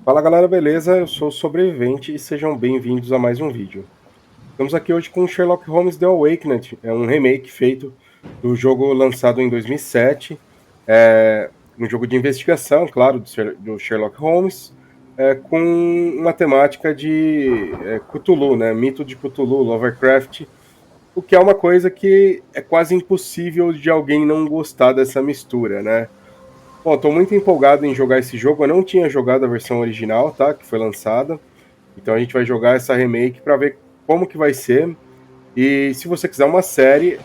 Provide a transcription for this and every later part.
Fala galera, beleza? Eu sou o Sobrevivente e sejam bem-vindos a mais um vídeo. Estamos aqui hoje com Sherlock Holmes The Awakened, é um remake feito do jogo lançado em 2007, um jogo de investigação, claro, do Sherlock Holmes, com uma temática de Cthulhu, né? Mito de Cthulhu, Lovecraft, o que é uma coisa que é quase impossível de alguém não gostar dessa mistura, né? Bom, tô muito empolgado em jogar esse jogo. Eu não tinha jogado a versão original, tá? Que foi lançada. Então a gente vai jogar essa remake para ver como que vai ser. E se você quiser uma série,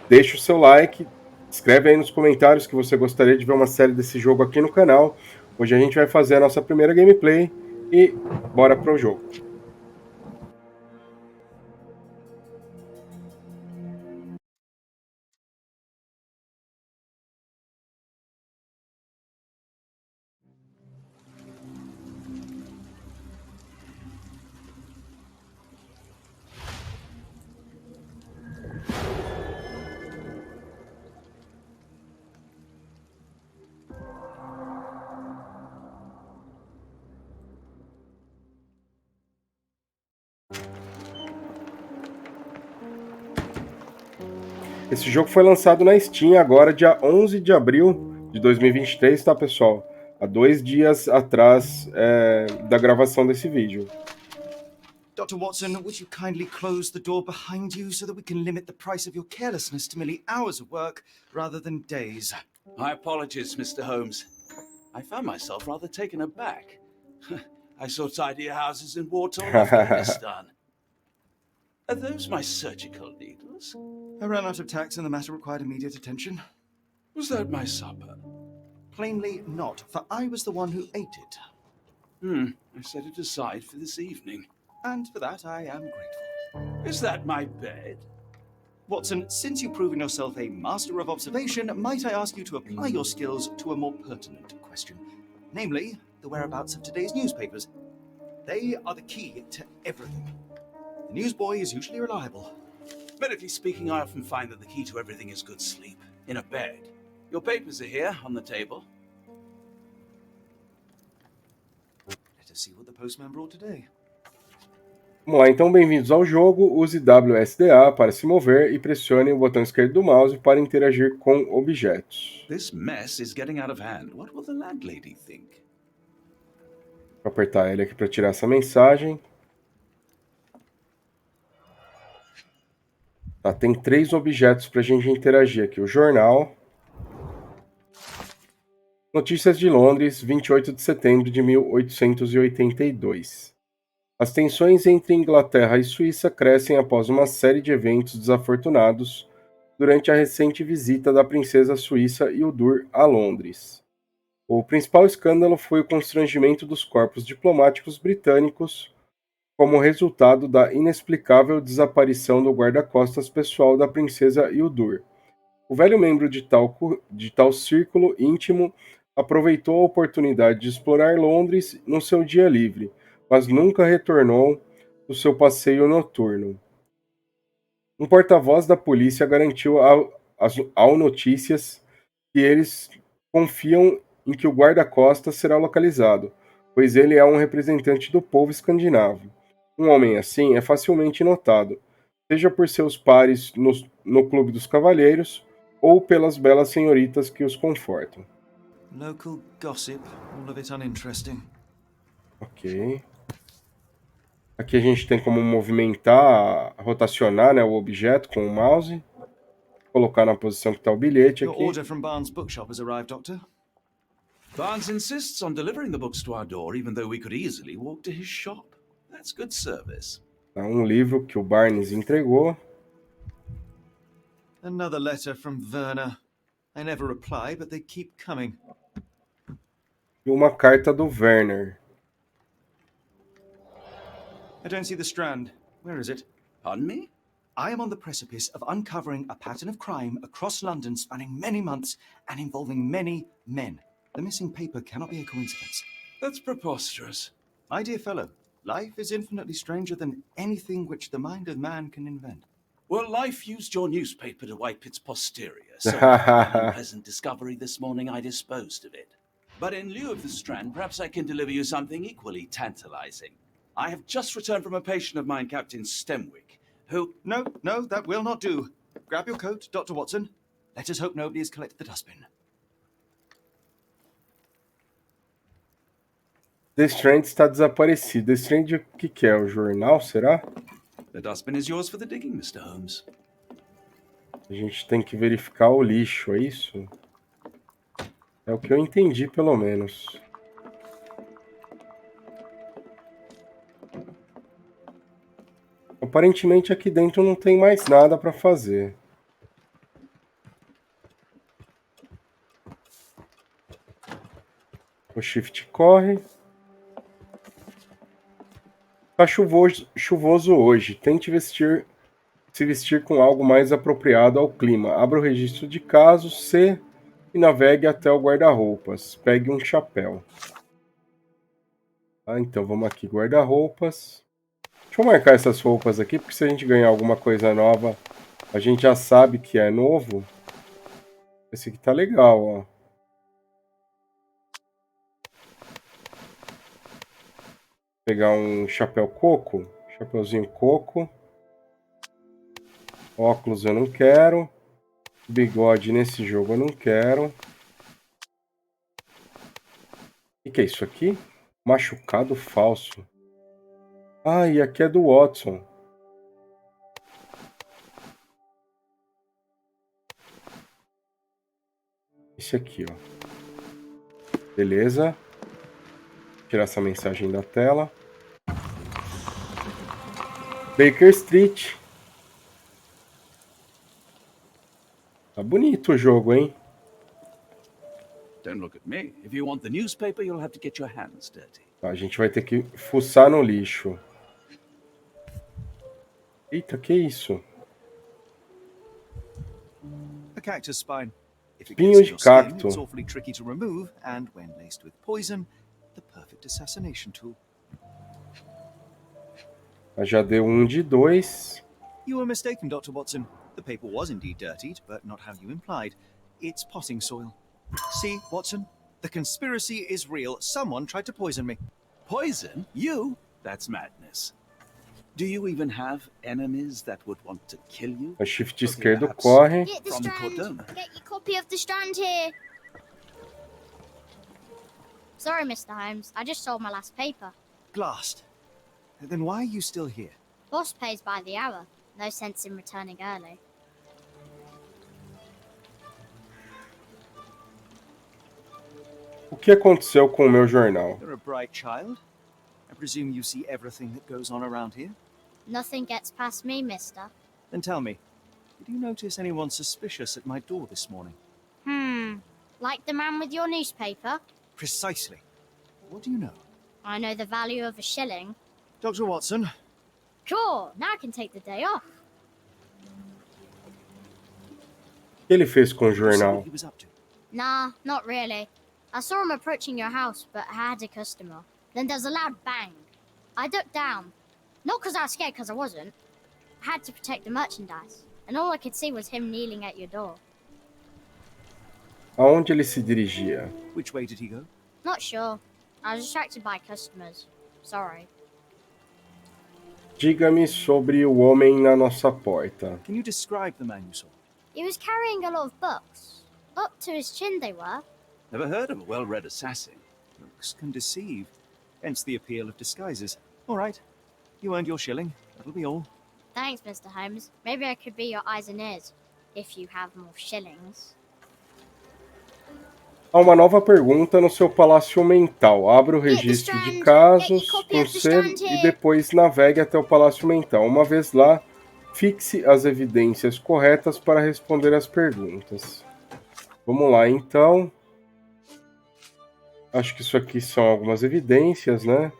deixa o seu like, escreve aí nos comentários que você gostaria de ver uma série desse jogo aqui no canal. Hoje a gente vai fazer a nossa primeira gameplay e bora pro jogo. Esse jogo foi lançado na Steam agora, dia 11 de abril de 2023, tá, pessoal? Há 2 dias atrás da gravação desse vídeo. Dr. Watson, would you kindly close the door behind you so that we can limit the price of your carelessness to merely hours of work rather than days? My apologies, Mr. Holmes. I found myself rather taken aback. I saw tidier houses in war-torn Afghanistan. Are those my surgical needles? I ran out of tacks and the matter required immediate attention. Was that my supper? Plainly not, for I was the one who ate it. I set it aside for this evening. And for that I am grateful. Is that my bed? Watson, since you've proven yourself a master of observation, might I ask you to apply your skills to a more pertinent question, namely, the whereabouts of today's newspapers. They are the key to everything. The newsboy is usually reliable. Medically speaking, I often find that the key to everything is good sleep, in a bed. Your papers are here, on the table. Let us see what the postman brought today. Vamos lá, então bem-vindos ao jogo. Use WSDA para se mover e pressione o botão esquerdo do mouse para interagir com objetos. This mess is getting out of hand. What will the landlady think? Vou apertar L aqui para tirar essa mensagem. Tá, tem 3 objetos para a gente interagir aqui. O jornal. Notícias de Londres, 28 de setembro de 1882. As tensões entre Inglaterra e Suíça crescem após uma série de eventos desafortunados durante a recente visita da princesa suíça Hildur a Londres. O principal escândalo foi o constrangimento dos corpos diplomáticos britânicos como resultado da inexplicável desaparição do guarda-costas pessoal da princesa Hildur. O velho membro de tal círculo íntimo aproveitou a oportunidade de explorar Londres no seu dia livre, mas nunca retornou do seu passeio noturno. Um porta-voz da polícia garantiu ao Notícias que eles confiam em que o guarda-costas será localizado, pois ele é um representante do povo escandinavo. Um homem assim é facilmente notado, seja por seus pares no Clube dos Cavalheiros ou pelas belas senhoritas que os confortam. Local gossip, all of it uninteresting. Ok. Aqui a gente tem como movimentar, rotacionar, né, o objeto com o mouse. Colocar na posição que está o bilhete Your aqui. order from Barnes' bookshop has arrived, Doctor. Barnes insists on delivering the books to our door, even though we could easily walk to his shop. That's good service. Tá, um livro que o Barnes entregou. Another letter from Werner. I never reply, but they keep coming. E uma carta do Werner. I don't see the strand. Where is it? Pardon me? I am on the precipice of uncovering a pattern of crime across London spanning many months and involving many men. The missing paper cannot be a coincidence. That's preposterous. My dear fellow, life is infinitely stranger than anything which the mind of man can invent. Well, life used your newspaper to wipe its posterior, so an unpleasant discovery this morning, I disposed of it. But in lieu of the strand, perhaps I can deliver you something equally tantalizing. I have just returned from a patient of mine, Captain Stemwick, who... No, that will not do. Grab your coat, Dr. Watson. Let us hope nobody has collected the dustbin. The Strand está desaparecido. The Strand, o que é? O jornal, será? The dustbin is yours for the digging, Mr. Holmes. A gente tem que verificar o lixo, é isso? É o que eu entendi, pelo menos. Aparentemente aqui dentro não tem mais nada para fazer. O shift corre. Tá chuvoso hoje. Tente se vestir com algo mais apropriado ao clima. Abra o registro de casos, e navegue até o guarda-roupas. Pegue um chapéu. Então vamos aqui, guarda-roupas. Deixa eu marcar essas roupas aqui, porque se a gente ganhar alguma coisa nova, a gente já sabe que é novo. Esse aqui tá legal, ó. Pegar um chapéu coco. Chapeuzinho coco. Óculos eu não quero. Bigode nesse jogo eu não quero. O que é isso aqui? Machucado falso. Ah, e aqui é do Watson. Esse aqui, ó. Beleza. Tirar essa mensagem da tela. Baker Street. Tá bonito o jogo, hein? Don't look at me. If you want the newspaper, you'll have to get your hands dirty. Tá, a gente vai ter que fuçar no lixo. Eita, que isso? A cactus spine. If it Espinho gets in de your skin, cacto. it's awfully tricky to remove, and when laced with poison, the perfect assassination tool. Já deu um de 2. You were mistaken, Dr. Watson. The paper was indeed dirtied, but not how you implied. It's potting soil. See, Watson? The conspiracy is real. Someone tried to poison me. Poison? You? That's madness. Do you even have enemies that would want to kill you? O shift Okay, esquerdo perhaps corre. Get the from the strand. cordon. Get your copy of the strand here. Sorry, Mr. Holmes. I just sold my last paper. Glassed. Then why are you still here? Boss pays by the hour. No sense in returning early. O que aconteceu com o meu jornal? You're a bright child. I presume you see everything that goes on around here? Nothing gets past me, mister. Then tell me, did you notice anyone suspicious at my door this morning? Like the man with your newspaper? Precisely. What do you know? I know the value of a shilling. Dr. Watson, Cool, now I can take the day off. O que ele fez com o you see what jornal? he was up to. Nah, not really. I saw him approaching your house, but I had a customer. Then there's a loud bang. I ducked down. Not because I was scared, because I wasn't. I had to protect the merchandise. And all I could see was him kneeling at your door. Aonde ele se dirigia? Which way did he go? Not sure. I was distracted by customers. Sorry. Diga-me sobre o homem na nossa porta. Can you describe the man you saw? He was carrying a lot of books. Up to his chin they were. Never heard of a well-read assassin. Looks can deceive. Hence the appeal of disguises. All right. You earned your shilling. That'll be all. Thanks, Mr. Holmes. Maybe I could be your eyes and ears. If you have more shillings. Há uma nova pergunta no seu palácio mental. Abra o registro de casos com C e depois navegue até o palácio mental. Uma vez lá, fixe as evidências corretas para responder as perguntas. Vamos lá, então. Acho que isso aqui são algumas evidências, né?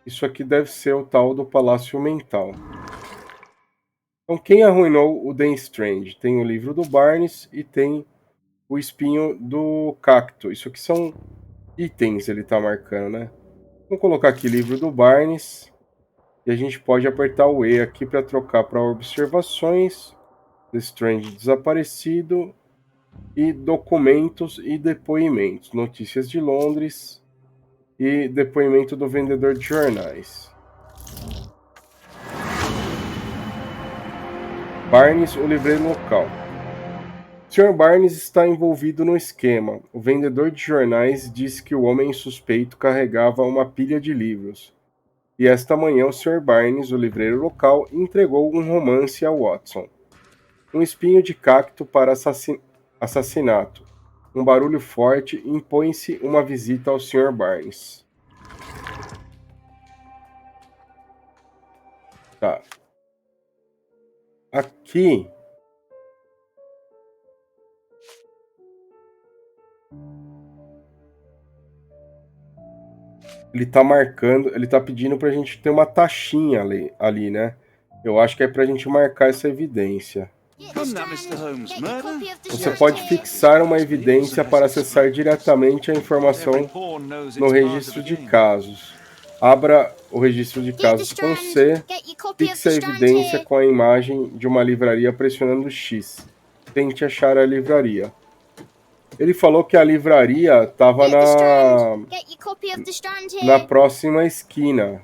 Isso aqui deve ser o tal do palácio mental. Então, quem arruinou o The Strand? Tem o livro do Barnes e tem o espinho do cacto. Isso aqui são itens, ele está marcando, né? Vamos colocar aqui livro do Barnes. 。 E a gente pode apertar o E aqui para trocar para observações. The Strand desaparecido. e documentos e depoimentos, notícias de Londres e depoimento do vendedor de jornais. Barnes, o livreiro local. Sr. Barnes está envolvido no esquema. O vendedor de jornais disse que o homem suspeito carregava uma pilha de livros. E esta manhã o Sr. Barnes, o livreiro local, entregou um romance a Watson. Um espinho de cacto para assassinato. Um barulho forte impõe-se uma visita ao Sr. Barnes. Tá. Aqui ele tá marcando, ele tá pedindo pra gente ter uma taxinha ali, né? Eu acho que é pra gente marcar essa evidência. Come now, Mr. Holmes, murder? Você pode fixar uma evidência para acessar diretamente a informação no registro de casos. Abra o registro de casos com C, fixe a evidência com a imagem de uma livraria pressionando X. Tente achar a livraria. Ele falou que a livraria estava na próxima esquina.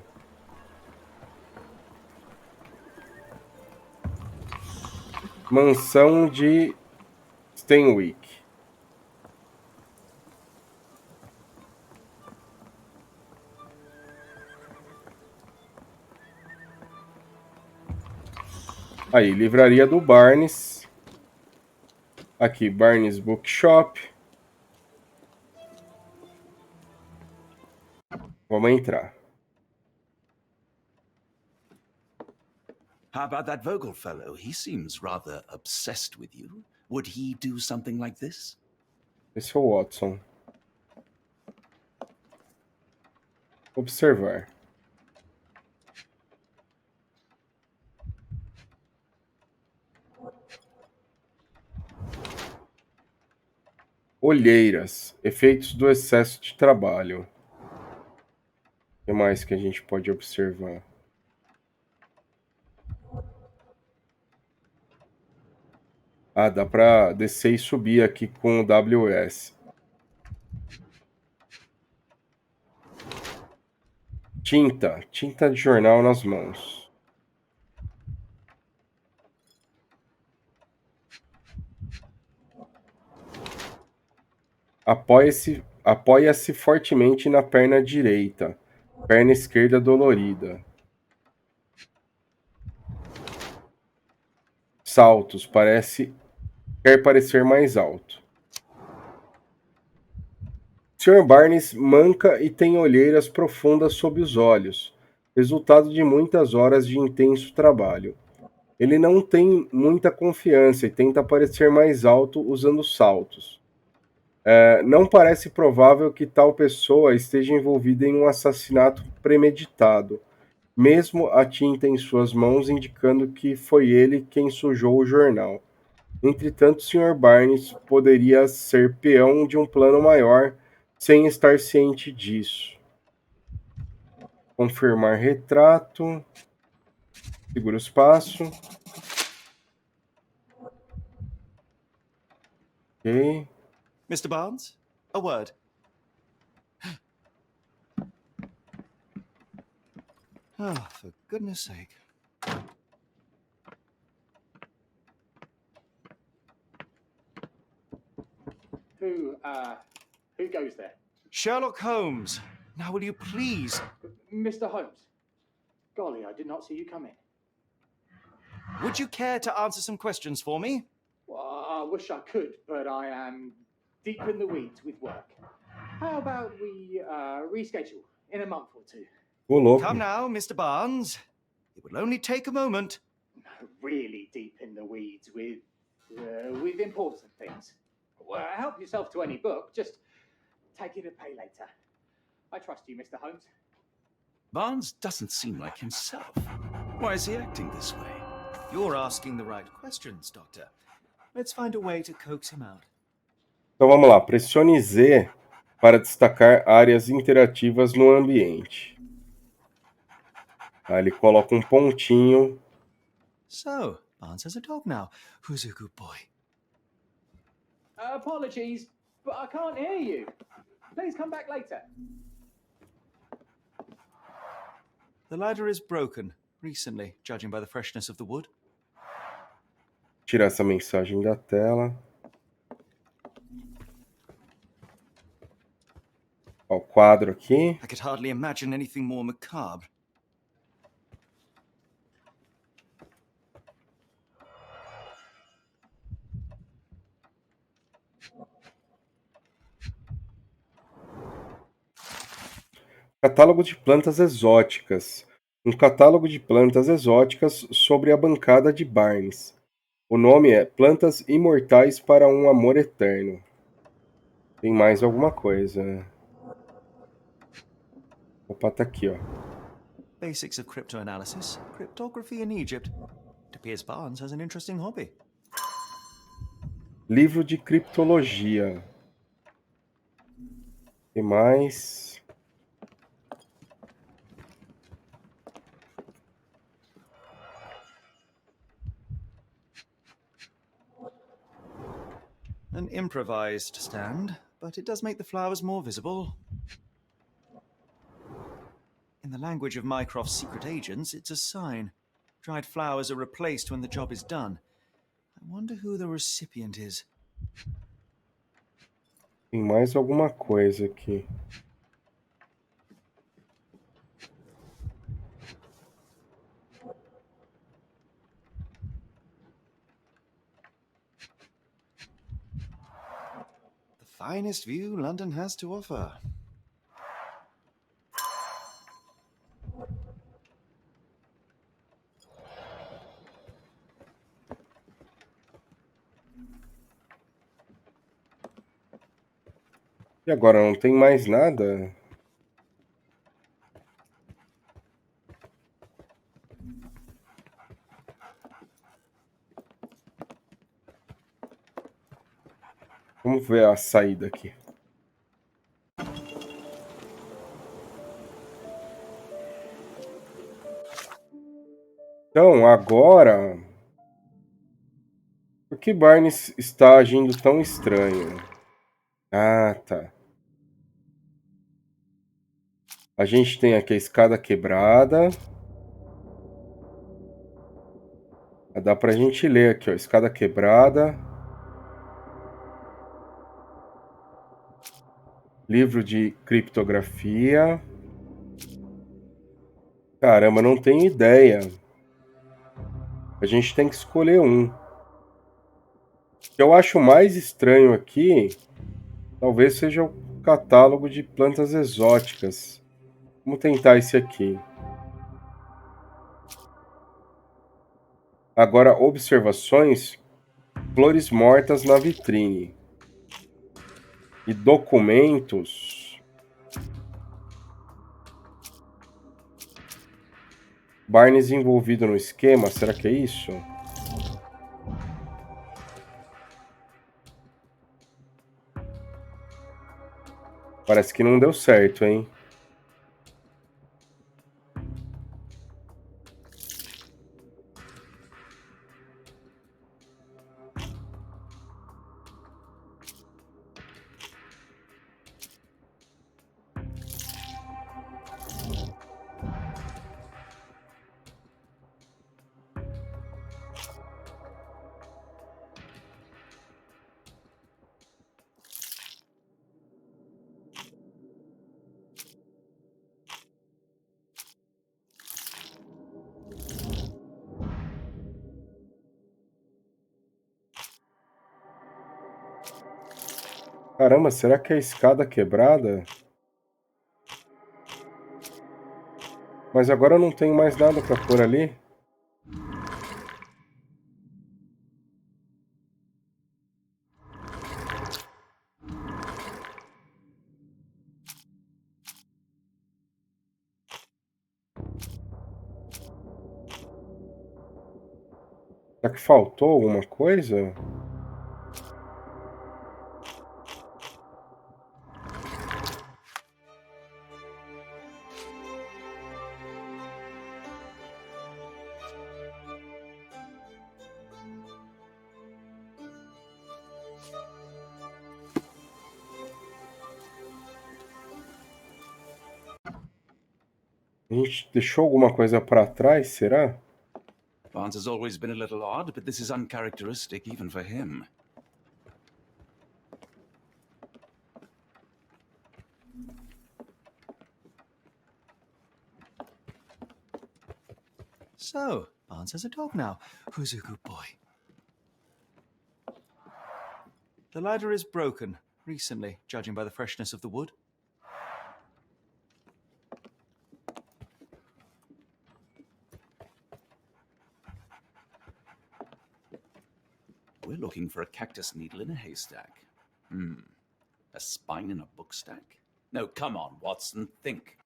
Mansão de Stenwick. Aí, livraria do Barnes. Aqui, Barnes Bookshop. Vamos entrar. How about that Vogel fellow? He seems rather obsessed with you. Would he do something like this? Esse é o Watson. Observar. Olheiras. Efeitos do excesso de trabalho. O que mais que a gente pode observar? Ah, dá para descer e subir aqui com o WS. Tinta de jornal nas mãos. Apoia-se fortemente na perna direita, perna esquerda dolorida. Saltos, quer parecer mais alto. Sr. Barnes manca e tem olheiras profundas sob os olhos, resultado de muitas horas de intenso trabalho. Ele não tem muita confiança e tenta parecer mais alto usando saltos. Não parece provável que tal pessoa esteja envolvida em um assassinato premeditado, mesmo a tinta em suas mãos indicando que foi ele quem sujou o jornal. Entretanto, Sr. Barnes poderia ser peão de um plano maior sem estar ciente disso. Confirmar retrato. Segura o espaço. Ok. Mr. Barnes, a word. Oh, for goodness sake. Who goes there? Sherlock Holmes. Now will you please... Mr. Holmes. Golly, I did not see you come in. Would you care to answer some questions for me? Well, I wish I could, but I am deep in the weeds with work. How about we reschedule in a month or two? Ô, louco. Come now, Mr. Barnes. It will only take a moment. Really deep in the weeds with important things. Well, help yourself to any book. Just take it and pay later. I trust you, Mr. Holmes. Barnes doesn't seem like himself. Why is he acting this way? You're asking the right questions, Doctor. Let's find a way to coax him out. Então vamos lá. Pressione Z para destacar áreas interativas no ambiente. Aí ele coloca um pontinho. So, Barnes has a dog now. Who's a good boy? Apologies, but I can't hear you. Please come back later. The ladder is broken, recently, judging by the freshness of the wood. Tirar essa mensagem da tela. Ó, o quadro aqui. I could hardly imagine anything more macabre. Catálogo de plantas exóticas. Um catálogo de plantas exóticas sobre a bancada de Barnes. O nome é Plantas Imortais para um Amor Eterno. Tem mais alguma coisa. Opa, tá aqui, ó. Basics of cryptoanalysis, cryptography in Egypt. It appears Barnes has an interesting hobby. Livro de criptologia. Tem mais. An improvised stand, but it does make the flowers more visible. In the language of Mycroft's secret agents, it's a sign. Dried flowers are replaced when the job is done. I wonder who the recipient is. Tem mais alguma coisa aqui. The finest view London has to offer. E agora não tem mais nada? Vamos ver a saída aqui. Então, agora... Por que Barnes está agindo tão estranho? Ah, tá. A gente tem aqui a escada quebrada. Dá pra gente ler aqui, ó. Escada quebrada. Livro de criptografia. Caramba, não tenho ideia. A gente tem que escolher um. O que eu acho mais estranho aqui, talvez seja o catálogo de plantas exóticas. Vamos tentar esse aqui. Agora, observações. Flores mortas na vitrine. E documentos. Barnes envolvido no esquema, será que é isso? Parece que não deu certo, hein? Caramba, será que é a escada quebrada? Mas agora eu não tenho mais nada para pôr ali. Será que faltou alguma coisa? gente deixou alguma coisa para trás, será? Barnes has always been a little odd, but this is uncharacteristic even for him. So, Barnes has a dog now. Who's a good boy? The ladder is broken recently, judging by the freshness of the wood. We're looking for a cactus needle in a haystack. A spine in a book stack? No, come on, Watson, think.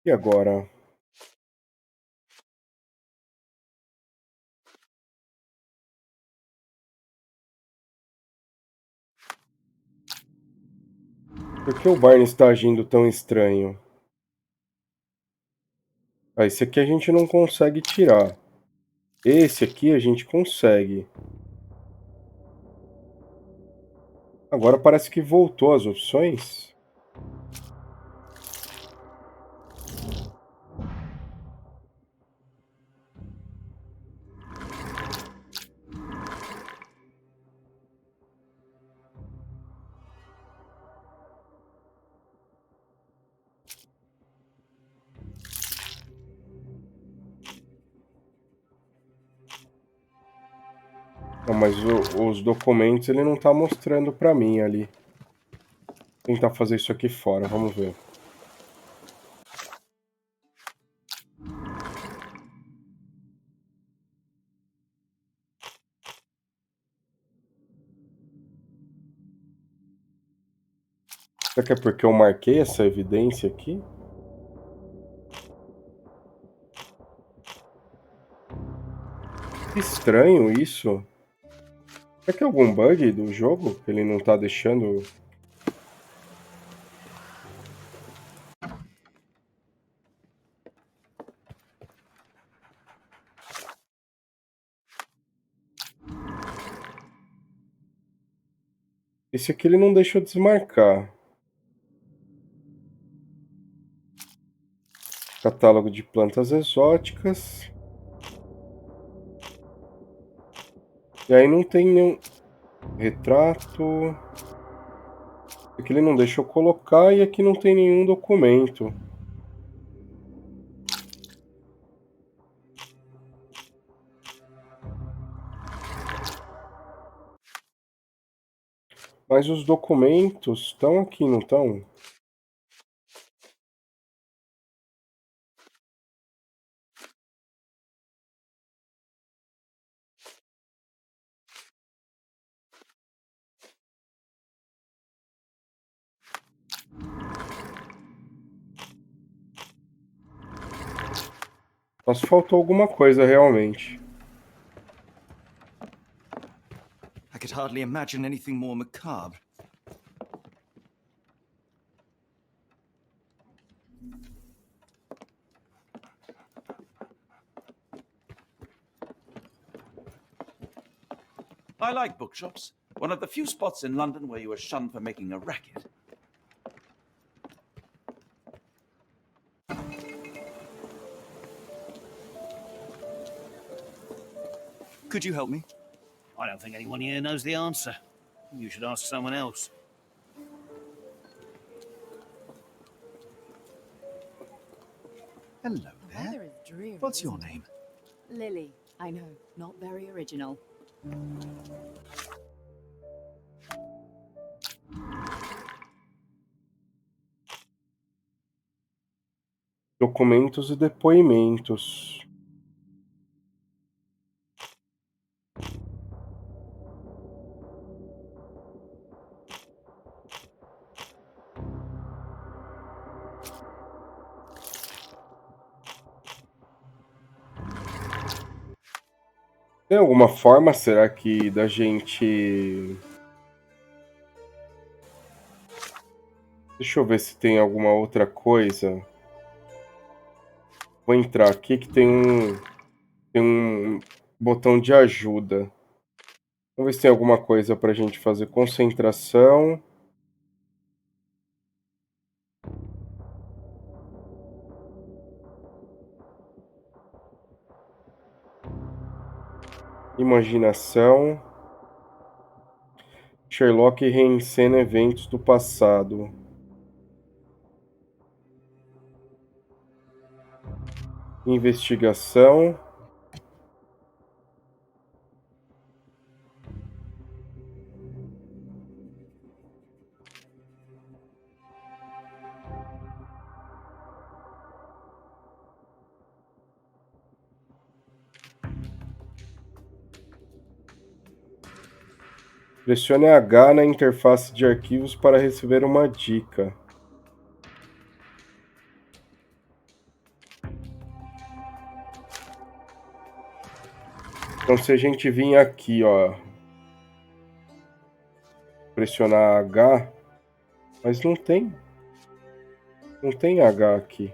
E agora? Por que o Barney está agindo tão estranho? Ah, esse aqui a gente não consegue tirar. Esse aqui a gente consegue. Agora parece que voltou as opções. Não, mas os documentos ele não tá mostrando pra mim ali. Vou tentar fazer isso aqui fora, vamos ver. Será que é porque eu marquei essa evidência aqui? Que estranho isso. Será que é algum bug do jogo que ele não tá deixando? Esse aqui ele não deixa eu desmarcar. Catálogo de plantas exóticas. E aí não tem nenhum retrato. Aqui ele não deixa eu colocar e aqui não tem nenhum documento. Mas os documentos estão aqui, não estão? Só se faltou alguma coisa realmente. I could hardly imagine anything more macabre. I like bookshops. One of the few spots in London where you are shunned for making a racket. Could you help me? I don't think anyone here knows the answer. You should ask someone else. Hello The there. weather is dreary. What's your isn't it? name? Lily. I know, not very original. Documentos e depoimentos. Tem alguma forma, será que da gente... Deixa eu ver se tem alguma outra coisa. Vou entrar aqui que tem um botão de ajuda. Vamos ver se tem alguma coisa pra gente fazer concentração. Imaginação. Sherlock reencena eventos do passado. Investigação. Pressione H na interface de arquivos para receber uma dica. Então, se a gente vir aqui, ó, pressionar H, mas não tem H aqui.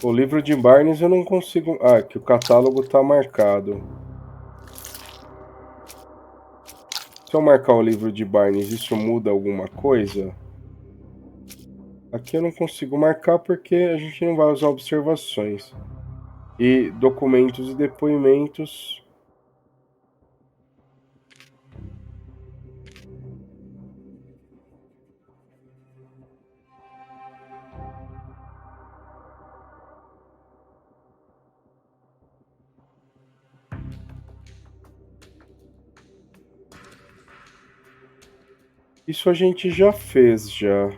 O livro de Barnes eu não consigo... Ah, que o catálogo está marcado. Se eu marcar o livro de Barnes, isso muda alguma coisa? Aqui eu não consigo marcar porque a gente não vai usar observações. E documentos e depoimentos... Isso a gente já fez, já.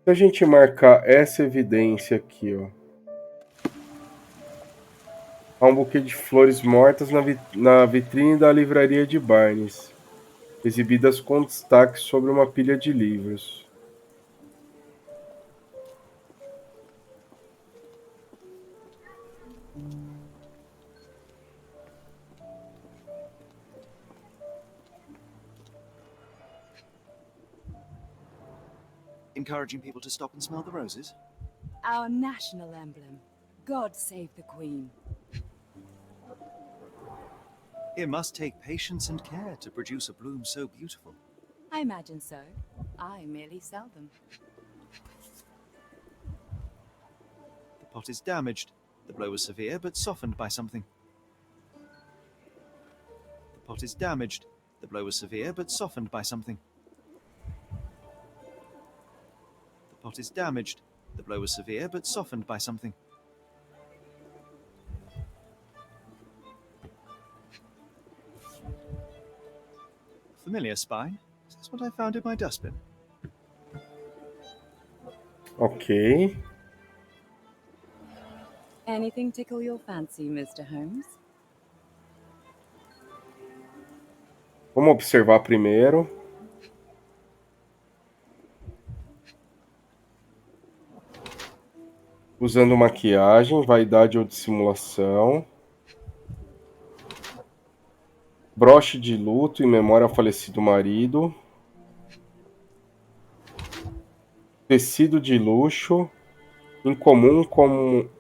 Se a gente marcar essa evidência aqui, ó. Há um buquê de flores mortas na vitrine da livraria de Barnes, exibidas com destaque sobre uma pilha de livros. Encouraging people to stop and smell the roses? Our national emblem. God save the Queen. It must take patience and care to produce a bloom so beautiful. I imagine so. I merely sell them. The pot is damaged. The blow was severe, but softened by something. The pot is damaged. The blow was severe, but softened by something. The pot is damaged. The blow was severe, but softened by something. Familiar spine? Is this what I found in my dustbin? Ok. Anything tickle your fancy, Mr. Holmes? Vamos observar primeiro. Usando maquiagem, vaidade ou dissimulação. Broche de luto em memória ao falecido marido. Tecido de luxo. Incomum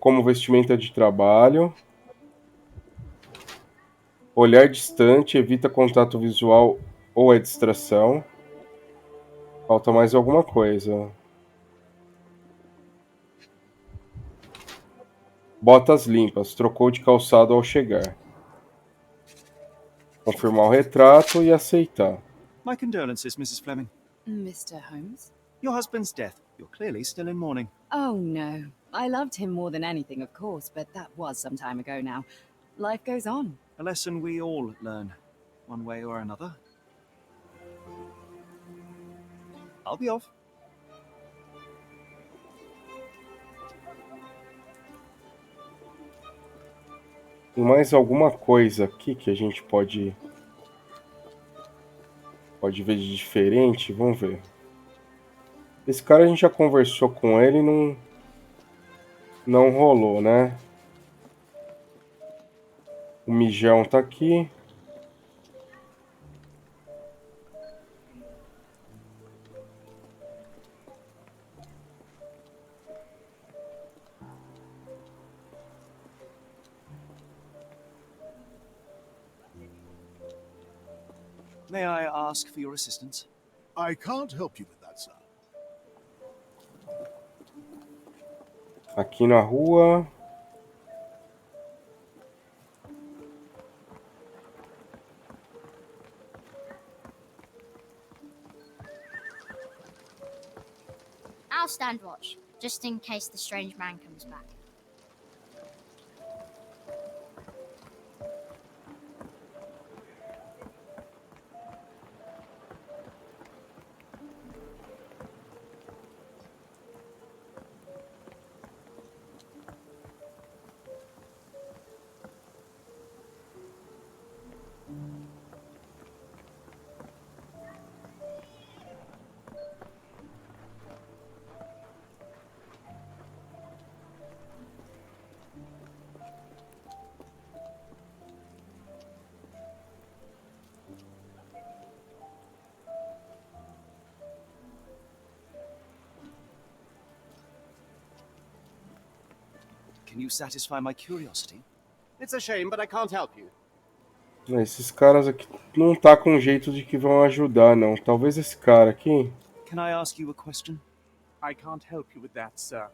como vestimenta de trabalho. Olhar distante, evita contato visual ou é distração. Falta mais alguma coisa. Botas limpas, trocou de calçado ao chegar. Confirmar o retrato e aceitar. My condolences, Mrs. Fleming. Mr. Holmes? Your husband's death. You're clearly still in mourning. Oh, no. I loved him more than anything, of course, but that was some time ago now. Life goes on. A lesson we all learn, one way or another. I'll be off. Tem mais alguma coisa aqui que a gente pode ver de diferente? Vamos ver. Esse cara a gente já conversou com ele e não rolou, né? O mijão tá aqui. May I ask for your assistance? I can't help you with that, sir. Aqui na rua. I'll stand watch, just in case the strange man comes back. Can you satisfy my curiosity? It's a shame, but I can't help you. Esses caras aqui não tá com jeito de que vão ajudar, não. Talvez esse cara aqui. Can I ask you a question? I can't help you with that, sir.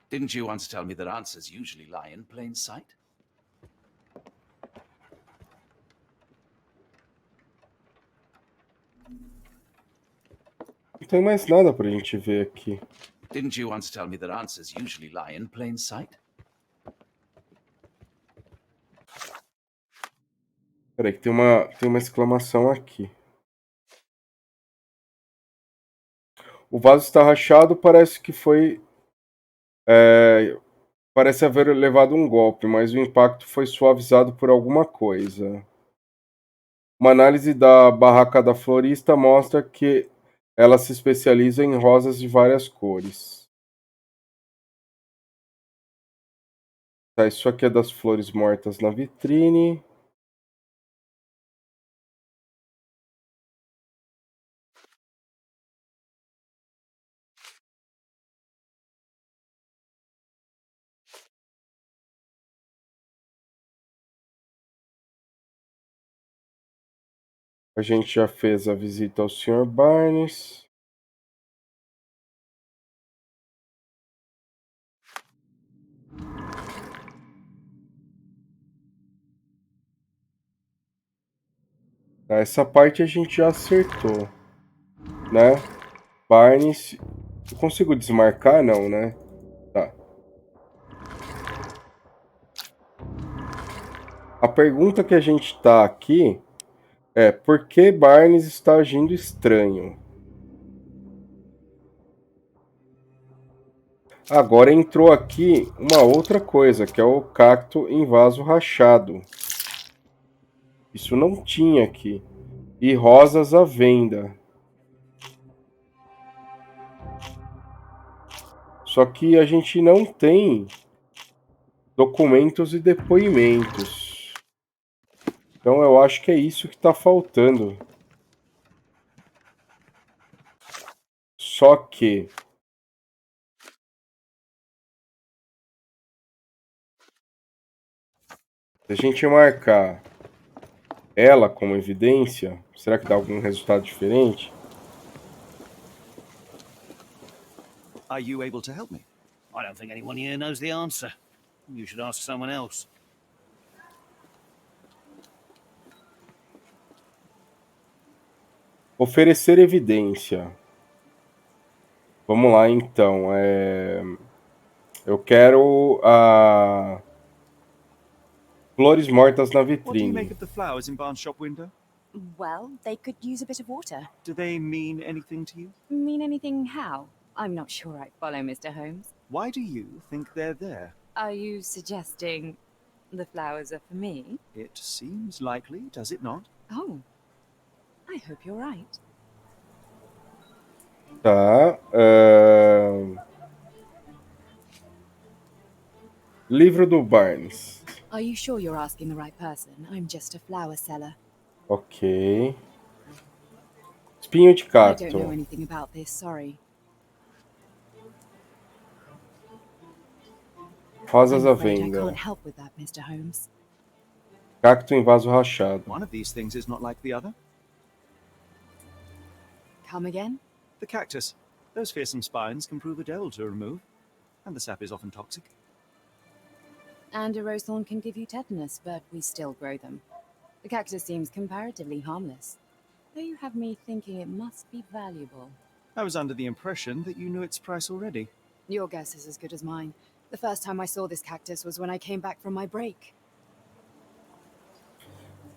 Didn't you once tell me that answers usually lie in plain sight? Não tem mais nada pra gente ver aqui. Didn't you once tell me that answers usually lie in plain sight? Peraí, que tem uma exclamação aqui. O vaso está rachado, parece que foi. Parece haver levado um golpe, mas o impacto foi suavizado por alguma coisa. Uma análise da barraca da florista mostra que ela se especializa em rosas de várias cores. Tá, isso aqui é das flores mortas na vitrine. A gente já fez a visita ao Sr. Barnes. Tá, essa parte a gente já acertou, né? Barnes. Eu consigo desmarcar? Não, né? Tá. A pergunta que a gente tá aqui é: por que Barnes está agindo estranho? Agora entrou aqui uma outra coisa, que é o cacto em vaso rachado. Isso não tinha aqui. E rosas à venda. Só que a gente não tem documentos e depoimentos. Então eu acho que é isso que está faltando. Só que se a gente marcar ela como evidência, será que dá algum resultado diferente? Are you able to help me? I don't think anyone here knows the answer. You should ask someone else. Oferecer evidência. Vamos lá, então. Eu quero flores mortas na What do you make vitrine. of the flowers in Barnes' shop window? Well, they could use a bit of water. Do they mean anything to you? Mean anything how? I'm not sure I follow, Mr. Holmes. Why do you think they're there? Are you suggesting the flowers are for me? It seems likely, does it not? Oh, I hope you're right. Tá. Livro do Barnes. Are you sure you're asking the right person? I'm just a flower seller. Ok. Espinho de I don't know cacto. anything about this, sorry. Rosas I'm à afraid I venda. can't help with that, Mr. Holmes. Cacto em vaso rachado. One of these things is not like the other. Come again? The cactus. Those fearsome spines can prove a devil to remove, and the sap is often toxic. And a rose thorn can give you tetanus, but we still grow them. The cactus seems comparatively harmless, though you have me thinking it must be valuable. I was under the impression that you knew its price already. Your guess is as good as mine. The first time I saw this cactus was when I came back from my break.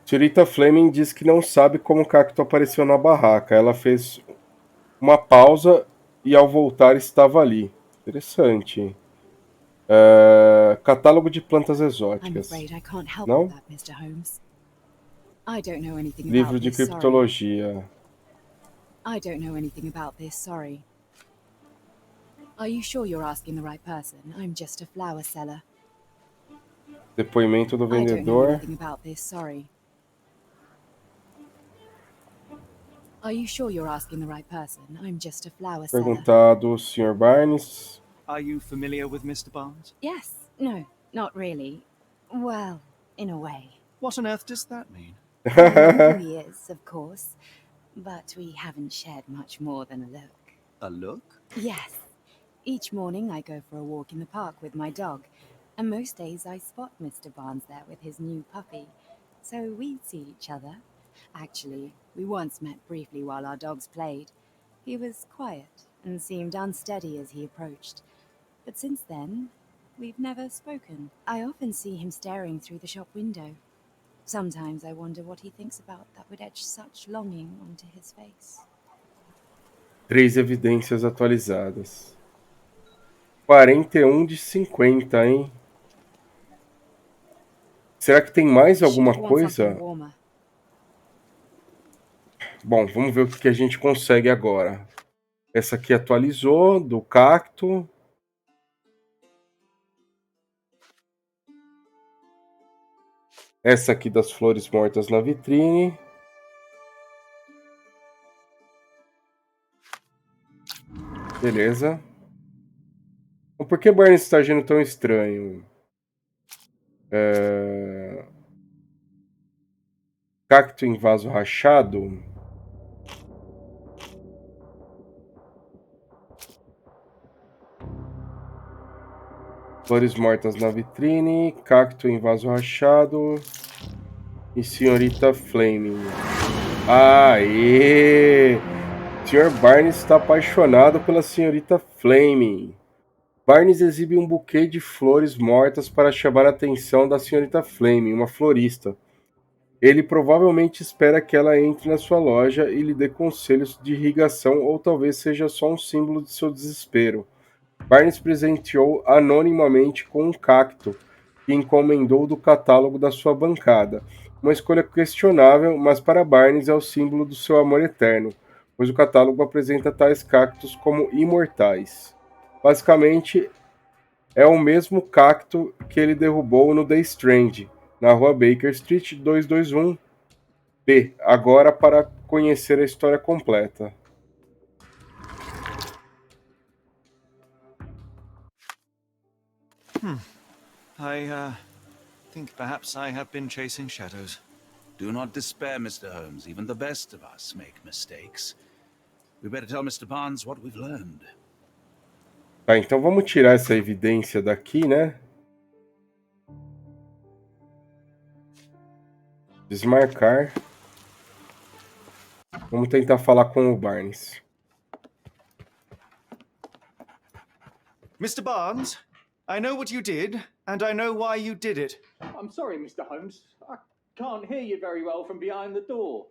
Senhorita Fleming diz que não sabe como o cacto apareceu na barraca. Ela fez uma pausa e ao voltar estava ali. Interessante. Catálogo de plantas I'm exóticas. afraid I can't help Não? with that, Mr. Holmes. I don't know anything Livro about de this, sorry. criptologia. I don't know anything about this, sorry. Are you sure you're asking the right person? I'm just a flower seller. Depoimento do I don't know vendedor. anything about this, sorry. Are you sure you're asking the right person? I'm just a flower seller. Perguntado Sr. Barnes. Are you familiar with Mr. Barnes? Yes, no, not really. Well, in a way. What on earth does that mean? I know who he is, of course, but we haven't shared much more than a look. A look? Yes. Each morning I go for a walk in the park with my dog, and most days I spot Mr. Barnes there with his new puppy, so we see each other. Actually, we once met briefly while our dogs played. He was quiet and seemed unsteady as he approached, but since then, we've never spoken. I often see him staring through the shop window. Sometimes I wonder what he thinks about that would etch such longing onto his face. 3 evidências atualizadas. 41 de 50, hein? Será que tem mais alguma Should want something coisa? warmer. Bom, vamos ver o que a gente consegue agora. Essa aqui atualizou, do cacto. Essa aqui das flores mortas na vitrine. Beleza. Por que Barnes está agindo tão estranho? Cacto em vaso rachado. Flores mortas na vitrine. Cacto em vaso rachado. E Senhorita Fleming. Aê! Sr. Barnes está apaixonado pela Senhorita Fleming. Barnes exibe um buquê de flores mortas para chamar a atenção da Senhorita Fleming, uma florista. Ele provavelmente espera que ela entre na sua loja e lhe dê conselhos de irrigação ou talvez seja só um símbolo de seu desespero. Barnes presenteou anonimamente com um cacto que encomendou do catálogo da sua bancada. Uma escolha questionável, mas para Barnes é o símbolo do seu amor eterno, pois o catálogo apresenta tais cactos como imortais. Basicamente, é o mesmo cacto que ele derrubou no The Strand, na rua Baker Street 221B. Agora para conhecer a história completa. I think perhaps I have been chasing shadows. Do not despair, Mr. Holmes. Even the best of us make mistakes. We better tell Mr. Barnes what we've learned. Tá, então vamos tirar essa evidência daqui, né? Desmarcar. Vamos tentar falar com o Barnes. Mr. Barnes, I know what you did, and I know why you did it. I'm sorry, Mr. Holmes. I can't hear you very well from behind the door.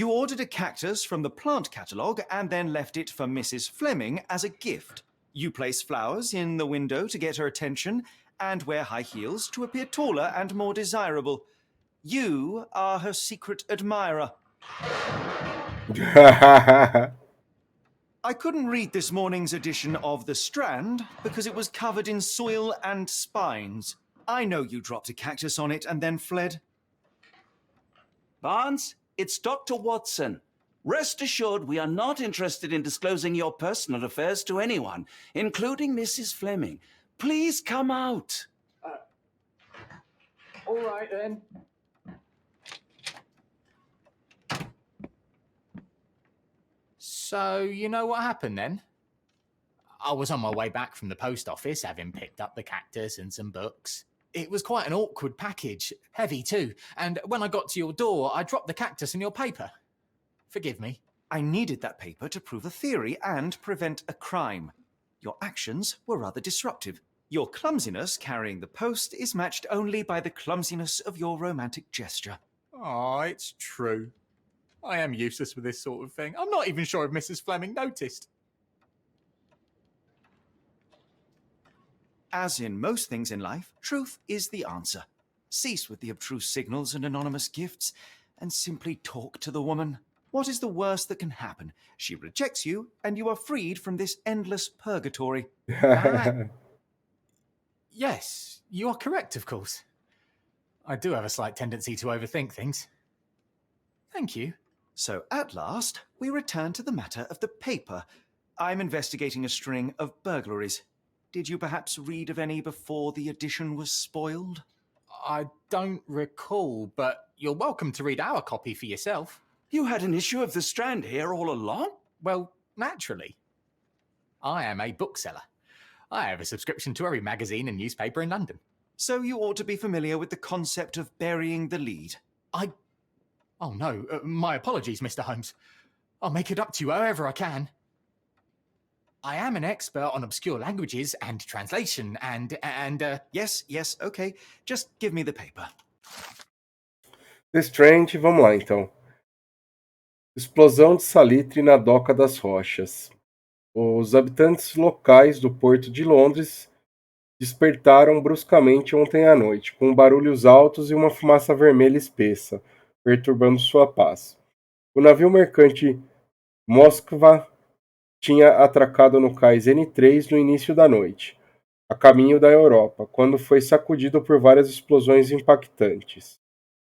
You ordered a cactus from the plant catalogue and then left it for Mrs. Fleming as a gift. You place flowers in the window to get her attention and wear high heels to appear taller and more desirable. You are her secret admirer. I couldn't read this morning's edition of The Strand because it was covered in soil and spines. I know you dropped a cactus on it and then fled. Barnes, it's Dr. Watson. Rest assured we are not interested in disclosing your personal affairs to anyone, including Mrs. Fleming. Please come out. All right, then. So, you know what happened then? I was on my way back from the post office, having picked up the cactus and some books. It was quite an awkward package, heavy too, and when I got to your door, I dropped the cactus and your paper. Forgive me. I needed that paper to prove a theory and prevent a crime. Your actions were rather disruptive. Your clumsiness carrying the post is matched only by the clumsiness of your romantic gesture. Oh, it's true. I am useless with this sort of thing. I'm not even sure if Mrs. Fleming noticed. As in most things in life, truth is the answer. Cease with the abstruse signals and anonymous gifts, and simply talk to the woman. What is the worst that can happen? She rejects you, and you are freed from this endless purgatory. Yes, you are correct, of course. I do have a slight tendency to overthink things. Thank you. So at last, we return to the matter of the paper. I'm investigating a string of burglaries. Did you perhaps read of any before the edition was spoiled? I don't recall, but you're welcome to read our copy for yourself. You had an issue of The Strand here all along? Well, naturally. I am a bookseller. I have a subscription to every magazine and newspaper in London. So you ought to be familiar with the concept of burying the lead. Oh no, my apologies, Mr. Holmes. I'll make it up to you however I can. I am an expert on obscure languages and translation and Yes, okay. Just give me the paper. The Strand, vamos lá então. Explosão de salitre na Doca das Rochas. Os habitantes locais do Porto de Londres despertaram bruscamente ontem à noite, com barulhos altos e uma fumaça vermelha espessa, perturbando sua paz. O navio mercante Moskva tinha atracado no cais N3 no início da noite, a caminho da Europa, quando foi sacudido por várias explosões impactantes.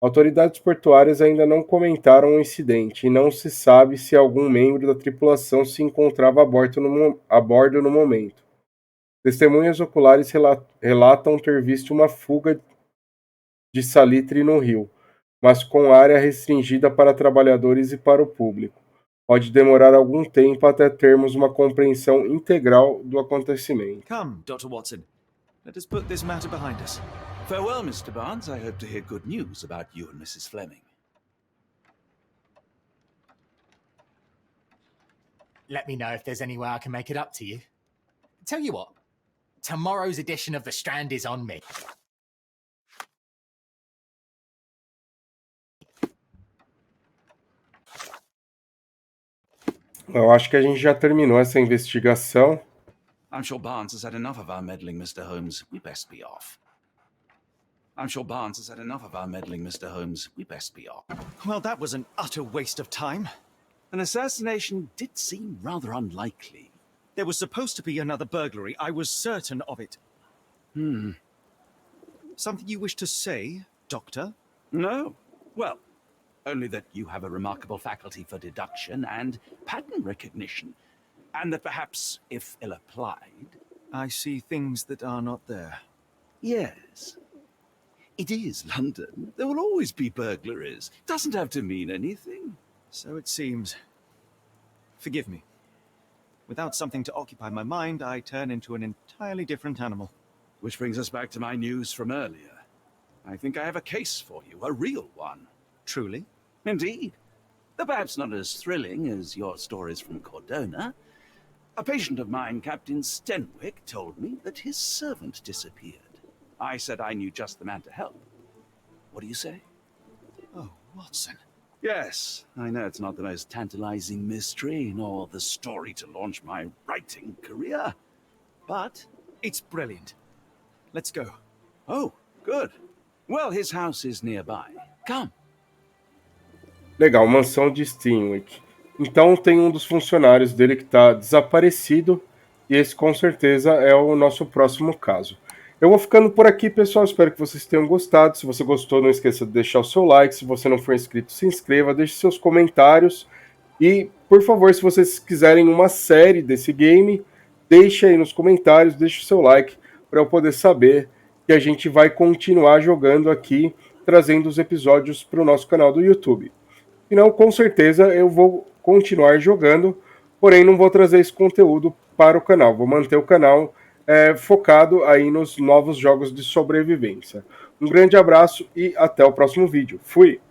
Autoridades portuárias ainda não comentaram o incidente e não se sabe se algum membro da tripulação se encontrava a bordo no momento. Testemunhas oculares relatam ter visto uma fuga de salitre no rio, mas com área restringida para trabalhadores e para o público. Pode demorar algum tempo até termos uma compreensão integral do acontecimento. Come, Dr. Watson. Let us put this matter behind us. Farewell, Mr. Barnes. I hope to hear good news about you and Mrs. Fleming. let me know if there's any way I can make it up to you. Tell you what, tomorrow's edition of The Strand is on me. Eu acho que a gente já terminou essa investigação. I'm sure Barnes has had enough of our meddling, Mr. Holmes. We best be off. I'm sure Barnes has had enough of our meddling, Mr. Holmes. We best be off. Well, that was an utter waste of time. An assassination did seem rather unlikely. There was supposed to be another burglary. I was certain of it. Something you wish to say, Doctor? No. Well, only that you have a remarkable faculty for deduction and pattern recognition, and that perhaps, if ill-applied... I see things that are not there. Yes. It is London. There will always be burglaries. Doesn't have to mean anything. So it seems. Forgive me. Without something to occupy my mind, I turn into an entirely different animal. Which brings us back to my news from earlier. I think I have a case for you, a real one. Truly? Indeed. Though perhaps not as thrilling as your stories from Cordona. A patient of mine, Captain Stenwick, told me that his servant disappeared. I said I knew just the man to help. What do you say? Oh, Watson. Yes, I know it's not the most tantalizing mystery, nor the story to launch my writing career, but... It's brilliant. Let's go. Oh, good. Well, his house is nearby. Come. Legal, mansão de Steenwick. Então tem um dos funcionários dele que está desaparecido, e esse com certeza é o nosso próximo caso. Eu vou ficando por aqui, pessoal. Espero que vocês tenham gostado. Se você gostou, não esqueça de deixar o seu like. Se você não for inscrito, se inscreva, deixe seus comentários. E, por favor, se vocês quiserem uma série desse game, deixe aí nos comentários, deixe o seu like para eu poder saber que a gente vai continuar jogando aqui, trazendo os episódios para o nosso canal do YouTube. Senão, com certeza, eu vou continuar jogando, porém não vou trazer esse conteúdo para o canal. Vou manter o canal focado aí nos novos jogos de sobrevivência. Um grande abraço e até o próximo vídeo. Fui!